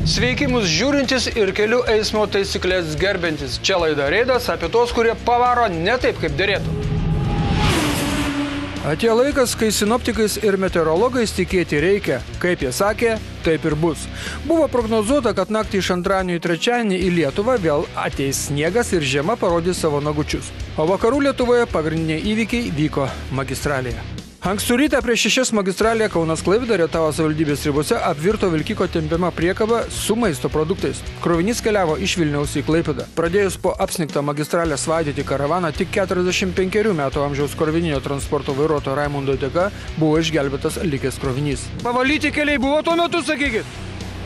Sveiki mus žiūrintis ir kelių eismo taisyklės gerbintis. Čia laida Reidas apie tos, kurie pavaro ne taip, kaip derėtų. Atėjo laikas, kai sinoptikais ir meteorologais tikėti reikia. Kaip jie sakė, taip ir bus. Buvo prognozuota, kad naktį iš antradienio į trečiadienį į Lietuvą vėl ateis sniegas ir žiema parodys savo nagučius. O vakarų Lietuvoje pagrindiniai įvykiai vyko magistralėje. Ankstų rytą prieš 6 magistralėje Kaunas-Klaipėda Rietavo savivaldybės ribose apvirto vilkiko tempiama priekaba su maisto produktais. Krovinys keliavo iš Vilniaus į Klaipėdą. Pradėjus po apsnigtą magistralę svaidyti karavaną, tik 45 metų amžiaus krovininio transporto vairuotojo Raimundo dėka buvo išgelbėtas likęs krovinys. Pavalyti keliai buvo tuo metu, sakykit?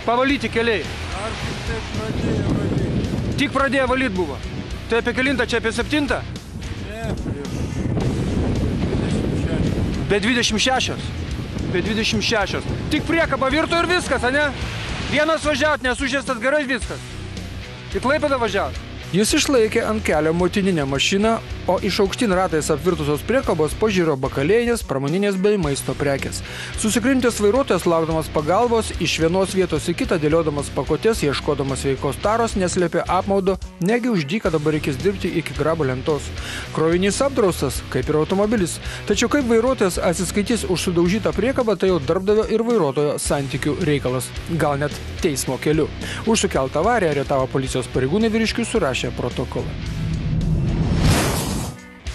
Pavalyti keliai. Ar tik pradėjo valyti? Tik pradėjo valyti buvo. Tai apie kelintą, čia apie 7? Ne, Be 26. Be 26. Tik priekaba virto ir viskas, ane? Vienas važiaut, nesužėstas gerai viskas. Į Klaipėdą važiaut. Jis išlaikė ant kelio motininę mašiną, o iš aukštyn ratais apvirtusios priekabos pažiro bakalėjinės, pramoninės bei maisto prekės. Susikrimtęs vairuotojas, laukdamas pagalbos, iš vienos vietos į kitą dėliodamas pakotės, ieškodamas sveikos taros, neslėpė apmaudo, negi už dyką dabar reikės dirbti iki grabo lentos. Krovinys apdraustas, kaip ir automobilis. Tačiau kaip vairuotojas atsiskaitys už sudaužytą priekabą, tai jau darbdavio ir vairuotojo santykių reikalas. Gal net teismo keliu. Už sukeltą avariją Rietavo policijos pareigūnai vyriškiui surašė protokolą.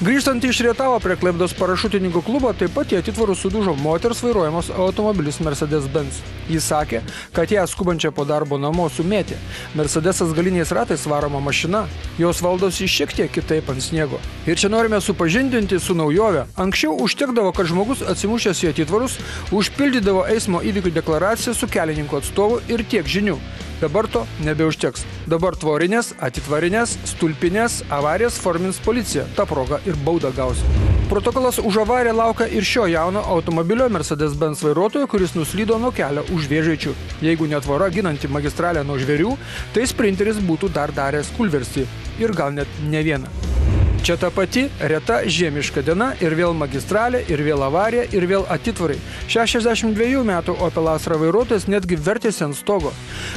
Grįžtant iš Rietavo prie Klaipėdos parašutininkų klubo, taip pat į atitvarus sudužo moters vairuojamas automobilis Mercedes-Benz. Jis sakė, kad ją skubančią po darbo namo sumėtė. Mercedesas galiniais ratais varoma mašina, jos valdosi šiek tiek kitaip ant sniego. Ir čia norime supažindinti su naujove. Anksčiau užtekdavo, kad žmogus atsimušęs į atitvarus užpildydavo eismo įvykių deklaraciją su kelininko atstovu ir tiek žinių. Dabar to nebeužteks. Dabar tvorinės, atitvarinės, stulpinės avarijas formins policija. Ta proga ir baudą gausi. Protokolas už avariją laukia ir šio jauno automobilio Mercedes-Benz vairuotojo, kuris nuslydo nuo kelio už Vėžaičių. Jeigu ne tvora ginanti magistralę nuo žvėrių, tai sprinteris būtų dar daręs kulverstį. Ir gal net ne vieną. Čia ta pati reta žiemiška diena ir vėl magistralė, ir vėl avarija, ir vėl atitvarai. 62 metų Opel Astra vairuotojas netgi vertėsi ant stogo.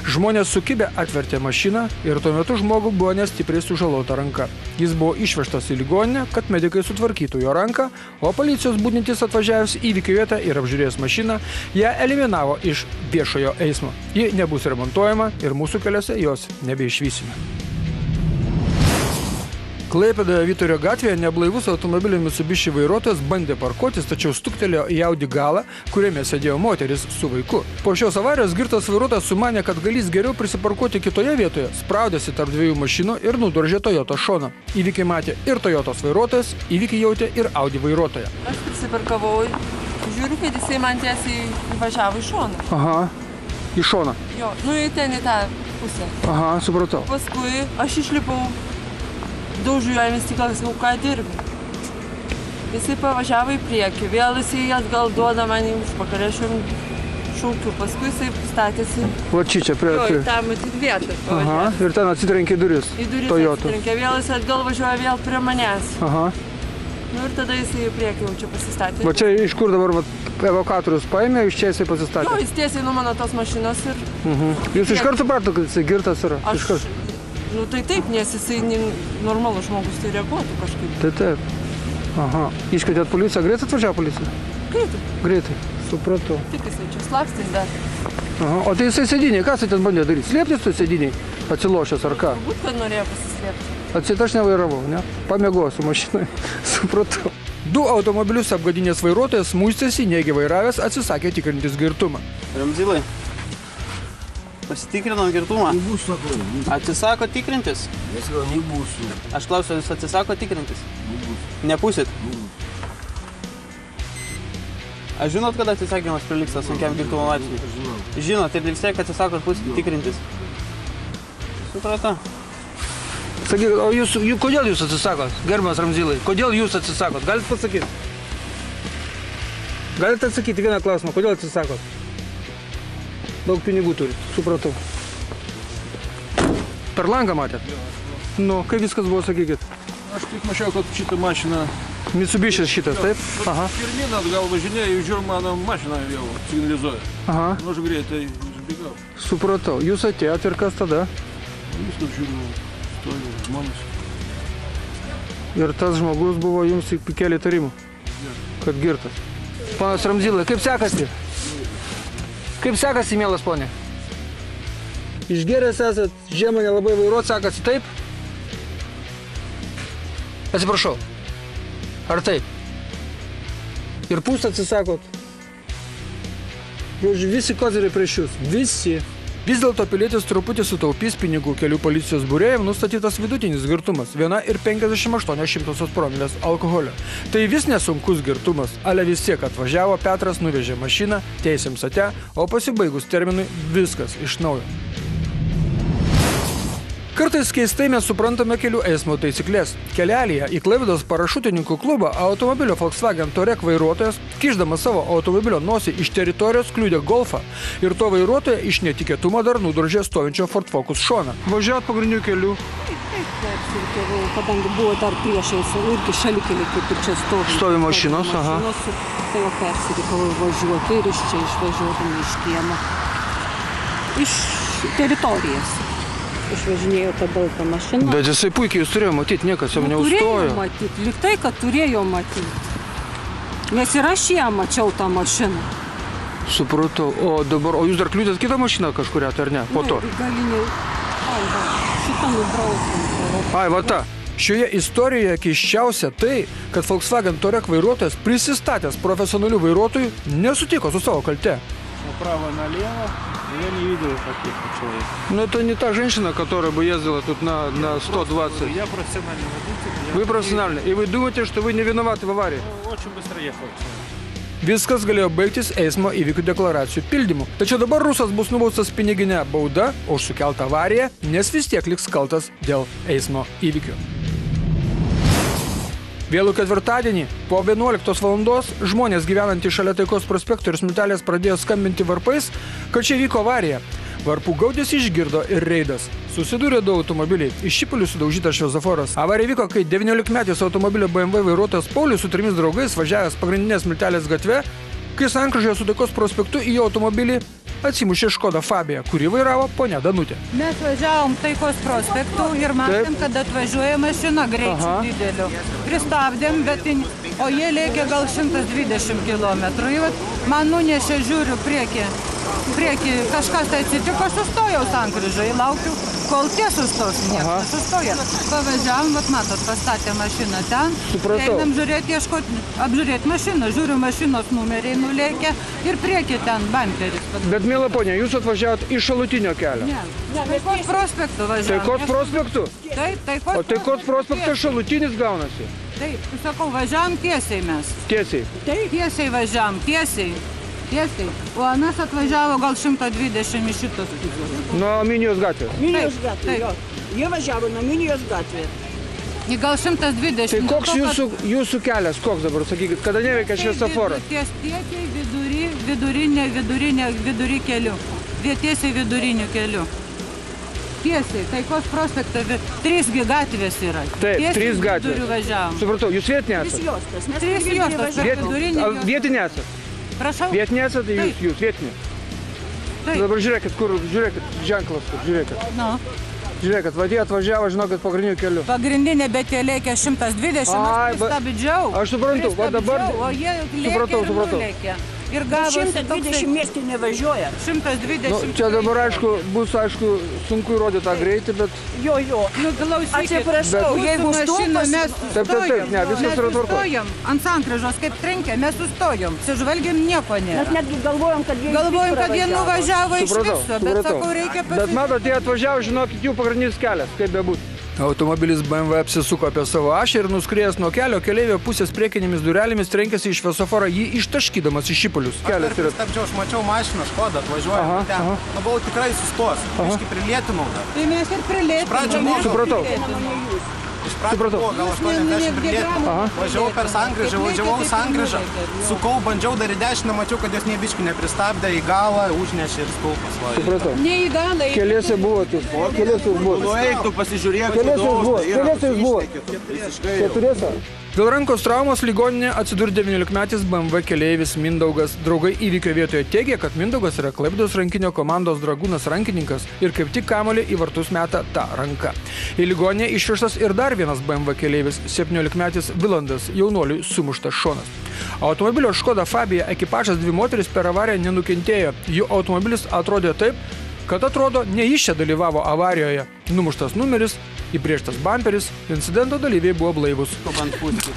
Žmonės sukibę atvertė mašiną ir tuo metu žmogų buvo nestipriai sužalota ranka. Jis buvo išvežtas į ligoninę, kad medikai sutvarkytų jo ranką, o policijos budintis atvažiavęs įvykio vietą ir apžiūrėjęs mašiną, ją eliminavo iš viešojo eismo. Ji nebus remontuojama ir mūsų keliuose jos nebeišvysime. Klaipėdoje Vyturio gatvėje neblaivus automobilio Mitsubishi vairuotojas bandė parkuotis, tačiau stuktelėjo į Audi galą, kuriame sėdėjo moteris su vaiku. Po šios avarijos girtas vairuotojas sumanė, kad galės geriau prisiparkuoti kitoje vietoje, spraudėsi tarp dviejų mašinų ir nudrožė Toyota šoną. Įvykį matė ir Toyotos vairuotojas, įvykį jautė ir Audi vairuotoja. Aš prisiparkavau, žiūriu, kad jisai man tiesiai važiavo į šoną. Aha, į šoną. Jo, į ten į tą pusę. Aha, supratau. Paskui aš išlipau. Daužiu jam į stiklą, sakau, ką dirbi. Jisai pavažiavo į priekį, vėl jisai atgal duoda man į užpakalį, aš jam šaukiu, paskui jisai statėsi. Va čia prie... Jo, į tą matyt vietą. Aha, ir ten atsitrenkė duris. Į duris atsitrenkė, vėl jisai atgal važiuoja vėl prie manęs. Aha. Ir tada jisai į priekį jau čia pasistatė. Va čia iš kur dabar evakuatorius paėmė, iš čia jisai pasistatė? Jo, jis tiesiai nuo mano tos mašinos ir... Jūs iš karto suprato, kad jisai girtas yra? Tai taip, nes jisai normalus žmogus tai reaguotų kažkaip. Tai taip. Aha. Iškvietėt policiją, greitai atvažiavo policija? Greitai. Greitai, supratau. Tik jisai čia slapstys dar. Aha. O tai jisai sėdiniai, ką jisai ten bandė daryti? Slėptis tu sėdiniai, atsilošęs ar ką? Turbūt, kad norėjo pasislėpti. Atsit aš nevairavau, ne? Pamiegosiu mašinai, supratau. 2 automobilius apgadinės vairuotojas muistėsi, negi vairavęs, atsisakė tikrintis girtumą. Ramzilai. Pasitikrinom girtumą. Nebus, sakau. Atsisako tikrintis? Nesakau, nebus. Aš klausiu, jūs atsisako tikrintis? Nebus. Nepusit? Aš žinot, kad atsisakymas priliksta sunkiam girtumo laipsniui? Žinau. Žinot, ir vis tiek atsisakot tikrintis. Supratau. Sakyk, o kodėl jūs atsisakot, gerbiamas Ramzilai? Kodėl jūs atsisakot? Galit pasakyti? Galit atsakyti vieną klausimą, kodėl atsisakot? Daug pinigų turit, supratau. Per langą matėt? Nu, kaip viskas buvo, sakykit? Aš tik mačiau, kad šitą mašiną... Mitsubishis šitas, taip? Aha. Pirmin atgal važinėjau, žiūrėjau, mano mašiną jau signalizuoja. Aha. Nu, aš greitai Bėgau. Supratau. Jūs atėjot ir kas tada? Viskas žiūriu, stovi žmonės. Ir tas žmogus buvo jums įkėlė įtarimų, kad girtas. Ponas Ramzylai, kaip sekasi? Kaip sekasi, mielas ponė? Išgėręs esat, žiemą nelabai vairuot, sekasi taip? Atsiprašau. Ar taip? Ir pūst atsisakot? Žodžiu, visi kozeriai prieš jūs. Visi. Vis dėlto pilietis truputį sutaupys pinigų. Kelių policijos būrėjams nustatytas vidutinis girtumas 1,58 promilės alkoholio. Tai vis nesunkus girtumas, ale vis tiek atvažiavo Petras, nuvežė mašiną, teisėm sate, o pasibaigus terminui viskas iš naujo. Kartais keistai mes suprantame kelių eismo taisyklės. Kelelyje į Klaipėdos parašutininkų klubą automobilio Volkswagen Touareg vairuotojas, kišdamas savo automobilio nosį iš teritorijos, kliudė Golfą ir to vairuotoją iš netikėtumo dar nudrožė stovinčio Ford Focus šoną. Važiuot pagrindinių kelių. Taip, persirikiavau, kadangi buvo dar priešais irgi šalikelį, kaip ir čia stovi. Stovi mašinos, aha. Tai jau persirikiavau važiuoti ir iš čia išvažiuodami iš kiemo. Iš teritorijos. Išvažinėjau tą baltą mašiną. Bet jisai puikiai jūs turėjo matyti, niekas jau neužstojo. Turėjo matyti, lyg tai, kad turėjo matyti. Nes ir aš ją mačiau tą mašiną. Supratau. O jūs dar kliūdėt kitą mašiną kažkurią, tai ar ne? Po to. Galiniai. Ai, va, šitą nubraukim. Ai, va ta. Šioje istorijoje keisčiausia tai, kad Volkswagen Touareg vairuotojas, prisistatęs profesionalių vairuotojų, nesutiko su savo kalte. Направо, налево. Я не видел таких человек. Ну, это не та женщина, которая бы ездила тут на 120. Я профессиональный водитель. Вы профессиональный. И вы думаете, что вы не виноваты в аварии? Очень быстро ехал. Viskas galėjo baigtis eismo įvykių deklaracijų pildymu. Tačiau dabar rusas bus nubaustas piniginė bauda už sukeltą avariją, nes vis tiek liks kaltas dėl eismo įvykių. Vėlų ketvirtadienį po 11 valandos žmonės gyvenantys šalia Taikos prospekto ir Smiltelės pradėjo skambinti varpais, kad čia vyko avarija. Varpų gaudesį išgirdo ir reidas. Susidūrė du automobiliai, iš šipulių sudaužytas šviesoforas. Avarija vyko, kai 19-metis automobilio BMW vairuotojas Paulius su 3 draugais važiavęs pagrindinės Smiltelės gatve, kai sankryžoje su Taikos prospektu į jo automobilį atsimušė Škoda Fabia, kurį vairavo ponia Danutė. Mes važiavom Taikos prospektu ir matėm, kad atvažiuoja mašina greičiu dideliu. Pristabdėm, o jie lėkė gal 120 km. Man nunešė, žiūriu, prieki kažkas tai atsitiko, aš sustojau sankryžai, laukiu, kol tie sustos, niekas nesustoja. Pavažiavom, matot, pastatė mašiną ten, einam žiūrėti, ieškoti, apžiūrėti mašiną, žiūriu, mašinos numeriai nulėkė ir prieki ten bamperis. Bet, mėla ponia, jūs atvažiavot iš šalutinio kelio? Ne, Taikos prospektu važiavom. Taikos prospektu? Taip, O Taikos prospektas šalutinis gaunasi? Taip, sakau, važiavam tiesiai mes. Tiesiai? Taip, tiesiai važiavam, tiesiai. O anas atvažiavo gal 120 iš šitos pusės. Nuo Minijos gatvės? Minijos gatvė, jo. Jie važiavo nuo Minijos gatvės. Į gal 120. Tai koks jūsų kelias, koks dabar, sakykit, kada neveikia šviesoforas? Ties tiekiai vidury keliu. Tiesiai viduriniu keliu. Tiesiai, Taikos prospektą, 3 gatvės yra. Taip, 3 gatvės. Viduriu važiavom. Supratau, jūs vietinė esat? 3 juostas. 3 juostas, per vidurinį. Vietinė esat? Prašau. Vietinė esat, jūs vietinė? Taip. Dabar žiūrėkit, ženklas, žiūrėkit. Žiūrėkit, vadė atvažiavo, žinokit, pagrindiniu keliu. Pagrindinė, bet jie lėkė 120, aš pristabdžiau. Aš suprantu, va dabar... O jie lėkė ir nulėkė. Ir gavosi 120 miestai nevažiuoja. 120. Čia dabar, bus, sunku įrodyti tą greitį, bet... Jo. Nu, klausykit. Atsiprašau, jeigu stopas... Taip, ne, viskas yra tvarkoj. Mes sustojom ant sankryžos, kaip trenkė, mes sustojom. Sižvalgėm, nieko nėra. Mes netgi galvojom, kad jie nuvažiavo iš viso, bet sakau, reikia pasižiūrėti. Bet matot, jie atvažiavo, žinokit, jų pagrindinis kelias, kaip bebūtų. Automobilis BMW apsisuko apie savo ašį ir nuskriejęs nuo kelio, keleivio pusės priekinėmis durelėmis trenkėsi į šviesoforą, jį ištaškydamas į šipulius. Aš pristabdžiau, aš mačiau mašiną, Škoda atvažiuoja ten. Buvau tikrai sustos, biškį prilėtinau dar. Tai mes ir prilėtinau. Supratau. Iš pradžių buvo gal 80 prilėtinau. Važiavau per sankryžą, sankryžą, sukau, bandžiau dar į dešinę, mačiau, kad jos nei biškį nepristabdė, į galą užnešė ir stulpas. Supratau. Ne į galą. Keliuose buvo tu. Keliuose jūs buvo. Eik, tu pasižiūrėk, Keliuose jūs buvo. Keturiese? Dėl rankos traumos ligoninėje atsidūrė 19-metis BMW keleivis Mindaugas. Draugai įvykio vietoje teigė, kad Mindaugas yra Klaipėdos rankinio komandos Dragūnas rankininkas ir kaip tik kamuolį į vartus meta tą ranką. Į ligoninę išvežtas ir dar vienas BMW keleivis, 17-metis Vilandas, jaunuoliui sumuštas šonas. Automobilio Škoda Fabija ekipažas 2 moteris per avariją nenukentėjo. Jų automobilis atrodė taip, kad atrodo, ne jis čia dalyvavo avarijoje. Numuštas numeris, įbrėžtas bamperis, incidento dalyviai buvo blaivus.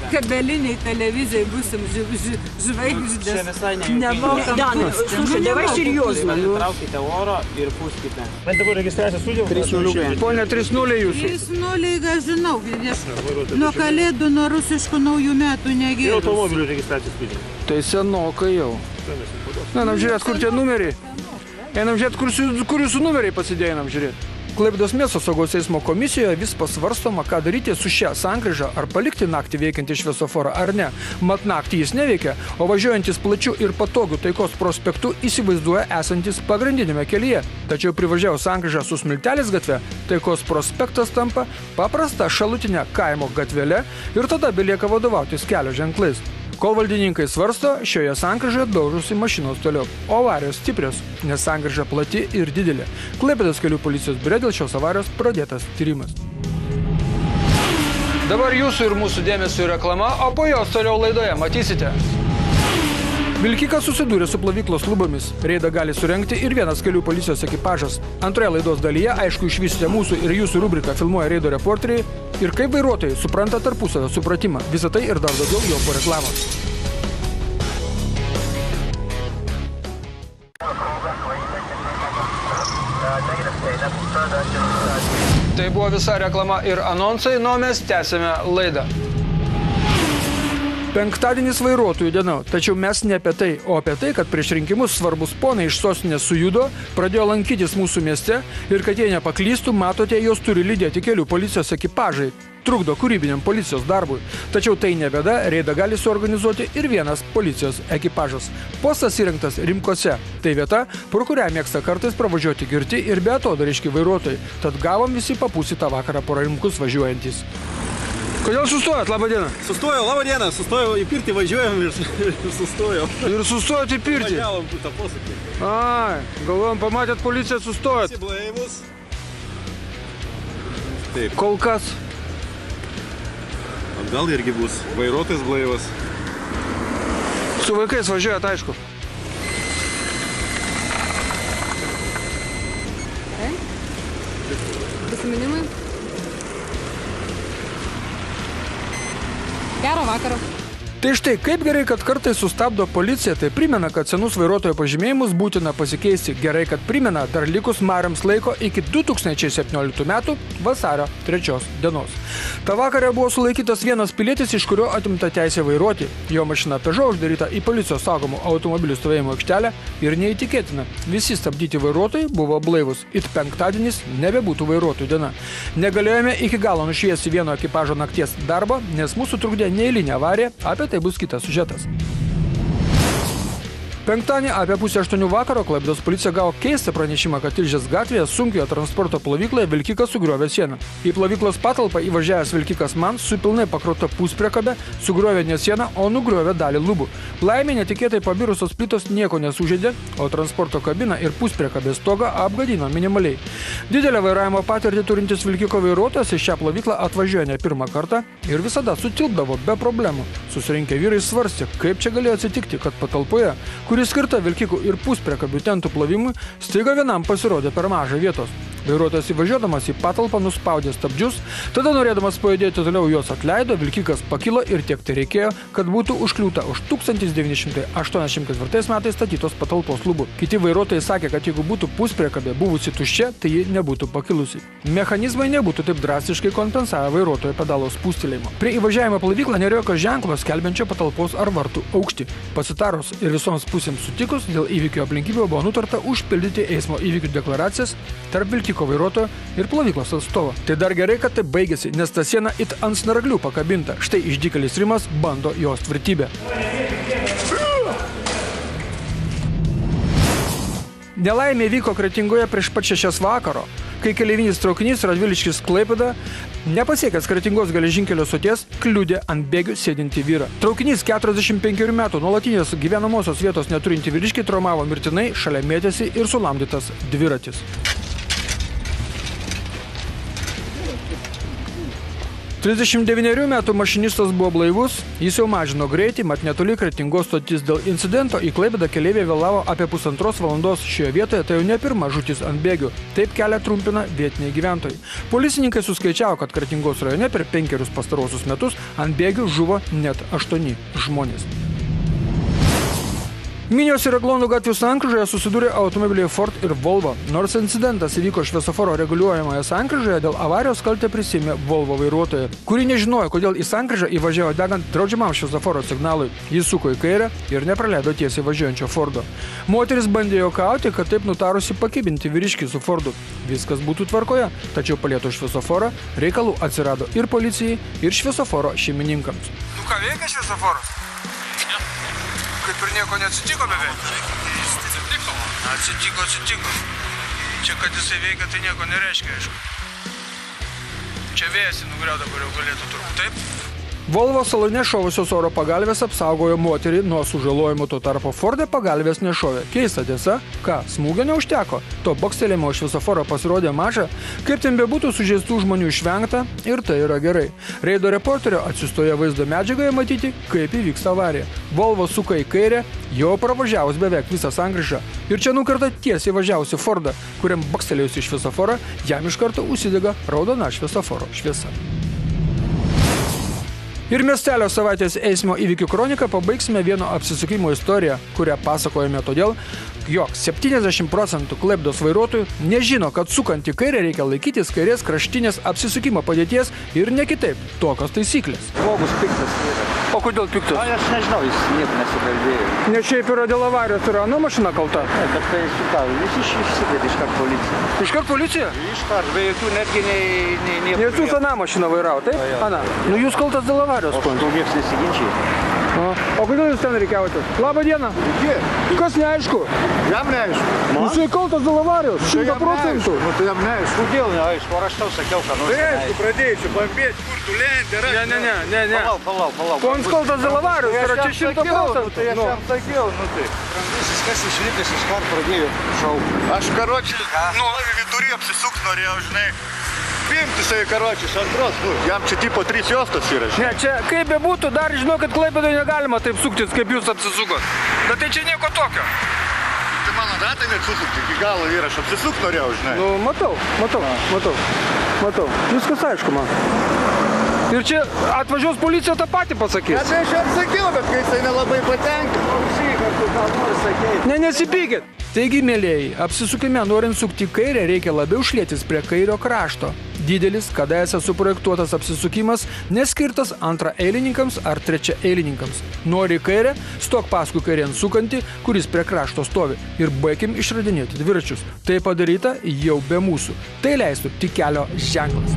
Kabeliniai televizijai būsim žvaigždės. Čia visai Dan, слушай, давай серьезно. Traukite oro ir pūskite. Bet dabar registracija sudėjau? 3-0. Pone, 3-0 jūsų. 3-0, aš žinau, nuo kalėdų, nuo rusiškų naujų metų Ir negėrus. automobilių registracija sudėjau. Tai senokai jau. Einam žiūrėt, kur tie numeriai. Einam žiūrėt, kur jūsų numeriai pasidėjo, einam žiūrėt. Klaipėdos miesto saugos eismo komisijoje vis pasvarstoma, ką daryti su šia sankryža, ar palikti naktį veikiantį šviesoforą ar ne. Mat naktį jis neveikia, o važiuojantis plačiu ir patogiu Taikos prospektu įsivaizduoja esantis pagrindinėme kelyje. Tačiau privažiavus sankryžą su Smiltelės gatve, Taikos prospektas tampa paprasta šalutinė kaimo gatvelė ir tada belieka vadovautis kelio ženklais. Kol valdininkai svarsto, šioje sankryžoje daužosi mašinos toliau. O avarijos stiprios, nes sankryža plati ir didelė. Klaipėdos kelių policijos biure dėl šios avarijos pradėtas tyrimas. Dabar jūsų ir mūsų dėmesio reklama, o po jos toliau laidoje matysite. Vilkikas susidūrė su plovyklos lubomis. Reidą gali surengti ir vienas kelių policijos ekipažas. Antroje laidos dalyje, aišku, išvysite mūsų ir jūsų rubriką Filmuoja reido reporteriai ir kaip vairuotojai supranta tarpusavio supratimą. Visą tai ir dar daugiau jau po reklamos. Tai buvo visa reklama ir anonsai, o mes tęsime laidą. Penktadienis vairuotojų diena, tačiau mes ne apie tai, o apie tai, kad prieš rinkimus svarbus ponai iš sostinės sujudo, pradėjo lankytis mūsų mieste ir kad jie nepaklystų, matote, jos turi lydėti kelių policijos ekipažai. Trukdo kūrybiniam policijos darbui. Tačiau tai ne bėda, reidą gali suorganizuoti ir vienas policijos ekipažas. Postas įrengtas Rimkose. Tai vieta, pro kurią mėgsta kartais pravažiuoti girti ir be atodariški vairuotojai. Tad gavom visi papūsitą vakarą pro Rimkus važiuojantys. Kodėl sustojot? Labą dieną. Sustojau, labą dieną. Sustojau į pirtį, važiuojam ir sustojau. Ir sustojot į pirtį? Važiavom tą posakį. Ai, galvojom, pamatėt policiją, sustojot. Visi blaivus. Taip. Kol kas. Gal irgi bus. Vairuotojas blaivas. Su vaikais važiuojat, aišku. Prisiminimai? Gero vakaro. Tai štai, kaip gerai, kad kartais sustabdo policija, tai primena, kad senus vairuotojo pažymėjimus būtina pasikeisti. Gerai, kad primena dar likus mariams laiko iki 2017 metų vasario 3 dienos. Ta vakarė buvo sulaikytas vienas pilietis, iš kurio atimta teisė vairuoti. Jo mašina Peugeot uždaryta į policijos saugomų automobilių stovėjimo aikštelę ir neįtikėtina. Visi stabdyti vairuotojai buvo blaivus. It penktadienis nebebūtų vairuotojų diena. Negalėjome iki galo nušviesti vieno ekipažo nakties darbo, nes mūsų trukdė neeilinė avarija, apie tai bus kitas siužetas. Penktadienį apie 7:30 vakaro Klaipėdos policija gavo keistą pranešimą, kad Tilžės gatvėje sunkiojo transporto plovykloje vilkikas sugriovė sieną. Į plovyklos patalpą įvažiavęs vilkikas man su pilnai pakrauta puspriekabe sugriovė ne sieną, o nugriovė dalį lubų. Laimė netikėtai pabirusios plytos nieko nesužeidė, o transporto kabiną ir puspriekabės stogą apgadino minimaliai. Didelę vairavimo patirtį turintis vilkiko vairuotojas į šią plovyklą atvažiuoja ne pirmą kartą ir visada sutilpdavo be problemų. Susirinkę vyrai svarstė, kaip čia galėjo atsitikti, kad patalpoje, kuri skirta vilkikų ir puspriekabių tentų plovimui, staiga vienam pasirodė per mažą vietos. Vairuotojas įvažiuodamas į patalpą nuspaudė stabdžius, tada norėdamas pajudėti toliau juos atleido, vilkikas pakilo ir tiek tai reikėjo, kad būtų užkliūta už 1984 metais statytos patalpos lubų. Kiti vairuotojai sakė, kad jeigu būtų puspriekabė buvusi tuščia, tai ji nebūtų pakilusi. Mechanizmai nebūtų taip drastiškai kompensavę vairuotojo pedalo spūstelėjimo. Prie įvažiavimo plovyklą nėra jokio ženklo skelbiančio patalpos ar vartų aukštį. Pasitarus ir visoms pusėms sutikus, dėl įvykio aplinkybių buvo nutarta užpildyti eismo įvykių deklaracijas tarp vilkiko vairuotojo ir plovyklos atstovo. Tai dar gerai, kad tai baigėsi, nes ta siena it ant snaraglių pakabinta. Štai išdykėlis Rimas bando jos tvirtybę. Nelaimė vyko Kretingoje prieš pat 6 vakaro. kai keleivinis traukinys Radviliškis Klaipėda, nepasiekęs Kretingos geležinkelio stoties, kliudė ant bėgių sėdintį vyrą. Traukinys 45 metų nuolatinės gyvenamosios vietos neturinti vyriškį traumavo mirtinai, šalia mėtėsi ir sulamdytas dviratis. 39 metų mašinistas buvo blaivus, jis jau mažino greitį, mat netoli Kretingos stotis. Dėl incidento į Klaipėdą keleiviai vėlavo apie 1,5 valandos. Šioje vietoje tai jau ne pirma žūtis ant bėgių. Taip kelią trumpina vietiniai gyventojai. Policininkai suskaičiavo, kad Kretingos rajone per 5 pastarosius metus ant bėgių žuvo net 8 žmonės. Minijos ir Aglonų gatvių sankryžoje susidūrė automobiliai Ford ir Volvo. Nors incidentas įvyko šviesoforo reguliuojamoje sankryžoje, dėl avarijos kaltę prisiėmė Volvo vairuotoja, kuri nežinojo, kodėl į sankryžą įvažiavo degant draudžiamam šviesoforo signalui. Jis suko į kairę ir nepraleido tiesiai važiuojančio Fordo. Moteris bandė juokauti, kad taip nutarusi pakibinti vyriškį su Fordu. Viskas būtų tvarkoje, tačiau palieto šviesoforą reikalų atsirado ir policijai, ir šviesoforo šeimininkams. Nu ką veikia šviesoforas? Kaip ir nieko neatsitiko beveik. Atsitiko. Čia, kad jisai veikia, tai nieko nereiškia, aišku. Čia vėjas nugriauda, dabar jau galėtų turbūt, taip? Volvo salone šovusios oro pagalvės apsaugojo moterį nuo sužalojimų, tuo tarpu Forde pagalvės nešovė. Keista tiesa, ką, smūgio neužteko? To bokstelėjimo šviesoforo pasirodė maža, kaip ten bebūtų sužeistų žmonių išvengta ir tai yra gerai. Reido reporterio atsistoje vaizdo medžiagoje matyti, kaip įvyksta avarija. Volvo suka į kairę, jau pravažiavus beveik visą sankryžą. Ir čia nukarta tiesiai važiavusi Fordą, kuriam bokstelėjusi šviesoforą, jam iš karto užsidega raudona šviesoforo šviesa. Ir miestelio savaitės eismo įvykių kroniką pabaigsime vieno apsisukimo istoriją, kurią pasakojame todėl, jog 70% Klaipėdos vairuotojų nežino, kad sukant į kairę reikia laikytis kairės kraštinės apsisukimo padėties ir ne kitaip. Tokios taisyklės. Žmogus piktas yra. O kodėl piktas? Aš nežinau, jis nieko nesikalbėjo. Ne šiaip yra dėl avarijos, yra anu mašina kalta. Ne, kad tai sukavo. Jis išsidėdė iškart policija. Iškart policija? Iškart, be jokių netgi nei... Nes jūs aną mašiną vairavo, taip? Ana. Nu jūs kaltas dėl avarijos. O su niekas nesiginčiai. O kodėl jūs ten reikiavote? Labą dieną. Kas neaišku? Jam neaišku. Jisai kaltas dėl avarijos, 100%. Nu tai jam neaišku. Kodėl neaišku? Ar aš tau sakiau, kad nors Tai aišku, pradėsiu bambėti, kur tu lendi, Ne. Palauk. Ko jums kaltas dėl avarijos, tai yra čia 100%. Tai aš jam sakiau, nu tai. Brangusis, kas išlipęs iškart pradėjo šaukti. Aš karočiui, vidury apsisukt norėjau, žinai. Pimti sai karočius antros, jam čia tipo 3 juostos yra. Ne, čia kaip bebūtų, dar žinau, kad Klaipėdoje negalima taip suktis, kaip jūs apsisukot. Bet tai čia nieko tokio. Tai mano datai net susukti, iki galo ir aš apsisukt norėjau, žinai. Nu, matau. Viskas aišku man. Ir čia atvažiuos policija tą patį pasakys. Tai aš jam sakiau, bet kai jisai nelabai patenka. Ne, nesipykit. Taigi, mėlėjai, apsisukime norint sukti kairę reikia labiau šlietis prie kairio krašto. Didelis, kadaise suprojektuotas apsisukimas neskirtas antraeilininkams ar trečiaeilininkams. Nori kairę, stok paskui kairėn sukantį, kuris prie krašto stovi. Ir baikim išradinėti dviračius. Tai padaryta jau be mūsų. Tai leistų tik kelio ženklas.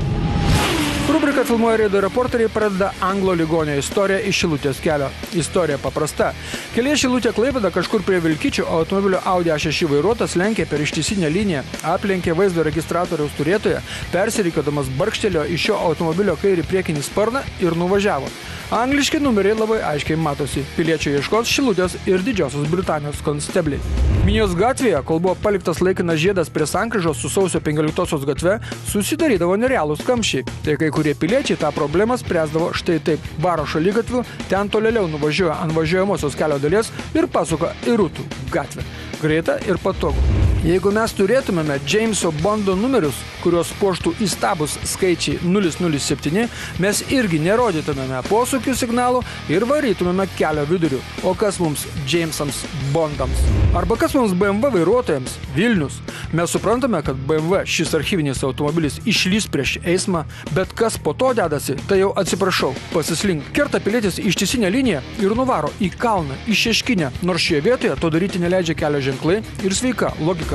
Rubrika Filmuoja Reido reporteriai pradeda Anglo ligonio istoriją iš Šilutės kelio. Istorija paprasta. Kelyje Šilutė Klaipėda kažkur prie Vilkyčių automobilio Audi A6 vairuotojas lenkė per ištisinę liniją, aplenkė vaizdo registratoriaus turėtoją, persirikiodamas barkštelėjo iš šio automobilio kairį priekinį sparną ir nuvažiavo. Angliški numeriai labai aiškiai matosi. Piliečio ieškos Šilutės ir Didžiosios Britanijos konstebliai. Minijos gatvėje, kol buvo paliktas laikinas žiedas prie sankryžos su sausio 15 gatve, susidarydavo nerealūs kamščiai. Tai kai kurie piliečiai tą problemą spręsdavo štai taip. Varo šaligatviu, ten tolėliau nuvažiuoja ant važiuojamosios kelio dalies ir pasuka į Rūtų gatvę. Greita ir patogu. Jeigu mes turėtumėme Jameso Bondo numerius, kurios puoštų įstabus skaičiai 007, mes irgi nerodytumėme posūkių signalų ir varytumėme kelio viduriu. O kas mums Jamesams Bondams? Arba kas mums BMW vairuotojams? Vilnius. Mes suprantame, kad BMW šis archyvinis automobilis išlys prieš eismą, bet kas po to dedasi, tai jau atsiprašau, pasislink. Kerta pilietis ištisinę liniją ir nuvaro į kalną, į Šeškinę, nors šioje vietoje to daryti neleidžia kelio ženklai ir sveika logika.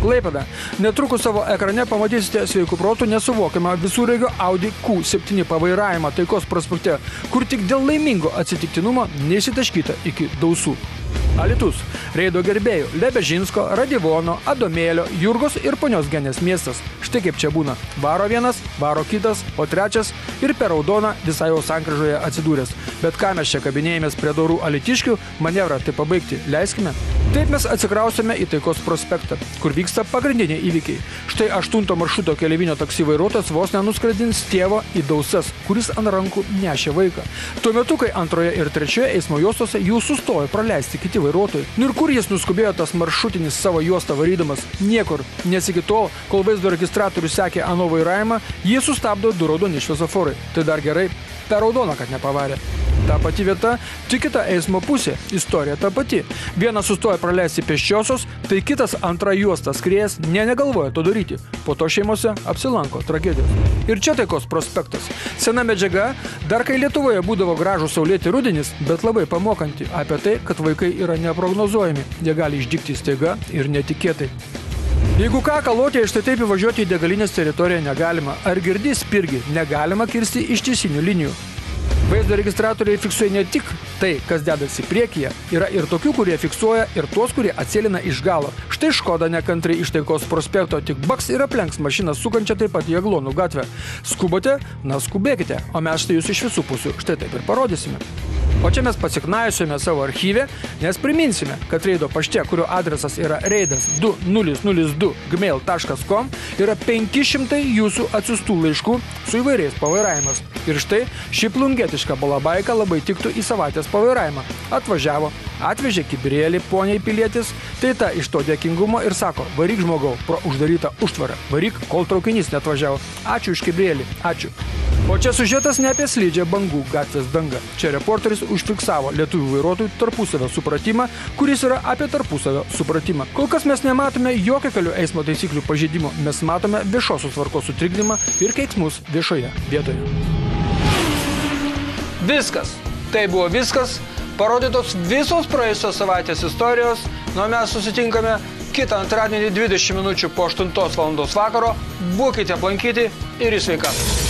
Klaipėda. Netrukus savo ekrane pamatysite sveikų protų nesuvokiamą visureigio Audi Q7 pavairavimą Taikos prospekte, kur tik dėl laimingo atsitiktinumo neįsitaškyta iki dausų. Alytus. Reido gerbėjų Lebežinsko, Radivono, Adomėlio, Jurgos ir ponios Genės miestas. Štai kaip čia būna. Varo vienas, varo kitas, o trečias ir per raudoną visai jau sankryžoje atsidūręs. Bet ką mes čia kabinėjomės prie dorų alytiškių, manevrą tai pabaigti leiskime. Taip mes atsikrausime į Taikos prospektą, kur vyksta pagrindiniai įvykiai. Štai 8 maršruto kelevinio taksi vairuotojas vos nenuskradins tėvo į Dausas, kuris ant rankų nešė vaiką. Tuo metu, kai antroje ir trečioje eismo juostose jų sustojo praleisti kiti vairuotojai. Ir kur jis nuskubėjo tas maršrutinis savo juostą varydamas? Niekur. Nes iki tol, kol vaizdo registratorius sekė ano vairavimą, jį sustabdo 2 raudoni šviesoforai. Tai dar gerai, per raudoną, kad nepavarė. Ta pati vieta, tik kita eismo pusė. Istorija ta pati. Vienas sustoja praleisti pėsčiosios, tai kitas antrą juostą skriejęs negalvoja to daryti. Po to šeimose apsilanko tragedijos. Ir čia Taikos prospektas. Sena medžiaga, dar kai Lietuvoje būdavo gražų saulėti rudenis, bet labai pamokanti apie tai, kad vaikai yra neprognozuojami. Jie gali išdygti staiga ir netikėtai. Jeigu ką, Kalotėje štai taip įvažiuoti į degalinės teritoriją negalima. Ar girdi spirgi? Negalima kirsti ištisinių linijų. Vaizdo registratoriai fiksuoja ne tik tai, kas dedasi priekyje, yra ir tokių, kurie fiksuoja ir tuos, kurie atsėlina iš galo. Štai Škoda nekantrai iš Taikos prospekto tik baks ir aplenks mašiną sukančią taip pat į Aglonų gatvę. Skubote? Na skubėkite, o mes štai jūs iš visų pusių štai taip ir parodysime. O čia mes pasiknaisiome savo archyvę, nes priminsime, kad reido pašte, kurio adresas yra reidas2002gmail.com, yra 500 jūsų atsiųstų laiškų su įvairiais pavairavimas. Ir štai ši plungetiška balabaika labai tiktų į savaitės pavairavimą. Atvažiavo, atvežė kibirėlį poniai pilietis, tai ta iš to dėkingumo ir sako, varyk žmogau pro uždarytą užtvarą, varyk, kol traukinys neatvažiavo. Ačiū už kibirėlį, ačiū. O čia siužetas ne apie slidžią bangų gatvės dangą. Čia reporteris užfiksavo lietuvių vairuotojų tarpusavio supratimą, kuris yra apie tarpusavio supratimą. Kol kas mes nematome jokio kelių eismo taisyklių pažeidimo, mes matome viešosios tvarkos sutrikdymą ir keiksmus viešoje vietoje. Viskas. Tai buvo viskas. Parodytos visos praėjusios savaitės istorijos. Nu, mes susitinkame kitą antradienį 20 minučių po 8 valandos vakaro. Būkite aplankyti ir į sveikatą.